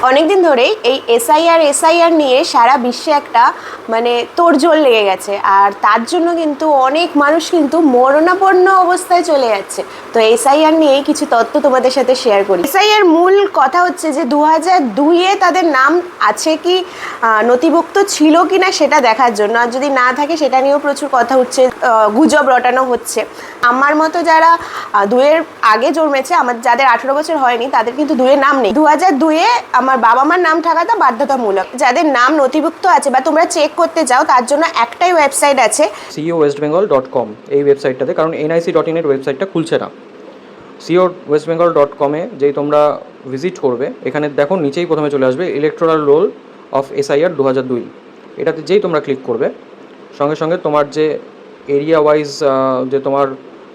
অনেকদিন ধরেই এই এসআইআর নিয়ে সারা বিশ্বে একটা মানে তোড়জোড় লেগে গেছে, আর তার জন্য কিন্তু অনেক মানুষ কিন্তু মরণাপন্ন অবস্থায় চলে যাচ্ছে। তো এসআইআর নিয়েই কিছু তথ্য তোমাদের সাথে শেয়ার করি। এসআইআর মূল কথা হচ্ছে যে 2002-এ তাদের নাম আছে কি নথিভুক্ত ছিল কি না সেটা দেখার জন্য, আর যদি না থাকে সেটা নিয়েও প্রচুর কথা উঠছে, গুজব রটানো হচ্ছে। আমার মতো যারা 2-এর আগে জন্মেছে, আমার যাদের 18 বছর হয়নি তাদের কিন্তু 2-এর নাম নেই। 2002-এ আমার বাবা মার নাম থাকাটা বাধ্যতামূলক। যাদের নাম নথিভুক্ত আছে বা তোমরা চেক করতে চাও তার জন্য একটাই ওয়েবসাইট আছে, ceowestbengal.com। এই ওয়েবসাইটটাতে, কারণ nic.in এর ওয়েবসাইটটা খুলছে না। ceowestbengal.com-এ যেই তোমরা ভিজিট করবে, এখানে দেখো নিচেই প্রথমে চলে আসবে ইলেকটোরাল রোল অফ এসআইআর 2002। এটাতে যেই তোমরা ক্লিক করবে, সঙ্গে সঙ্গে তোমার যে এরিয়া ওয়াইজ যে তোমার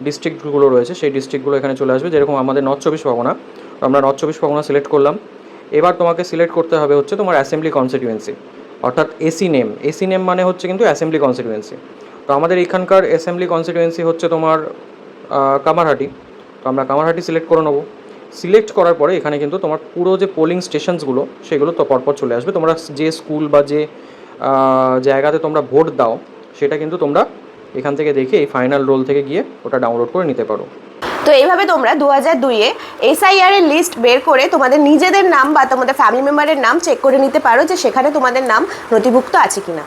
ডিস্ট্রিক্টগুলো রয়েছে সেই ডিস্ট্রিক্টগুলো এখানে চলে আসবে। যেরকম আমাদের নর্থ চব্বিশ পরগনা, আমরা নর্থ চব্বিশ পরগনা সিলেক্ট করলাম। এবার তোমাকে সিলেক্ট করতে হবে হচ্ছে তোমার অ্যাসেম্বলি কনস্টিটিউয়েন্সি, অর্থাৎ এসি নেম মানে হচ্ছে কিন্তু অ্যাসেম্বলি কনস্টিটিউয়েন্সি। তো আমাদের এখানকার অ্যাসেম্বলি কনস্টিটিউয়েন্সি হচ্ছে তোমার কামারহাটি। তো আমরা কামারহাটি সিলেক্ট করে নেবো। সিলেক্ট করার পরে এখানে কিন্তু তোমার পুরো যে পোলিং স্টেশনসগুলো সেগুলো তো পরপর চলে আসবে। তোমরা যে স্কুল বা যে জায়গাতে তোমরা ভোট দাও সেটা কিন্তু তোমরা এখান থেকে দেখে এই ফাইনাল রোল থেকে গিয়ে ওটা ডাউনলোড করে নিতে পারো। তো এইভাবে তোমরা 2002-এ এসআইআর এর লিস্ট বের করে তোমাদের নিজেদের নাম বা তোমাদের ফ্যামিলি মেম্বারের নাম চেক করে নিতে পারো যে সেখানে তোমাদের নাম নথিভুক্ত আছে কিনা।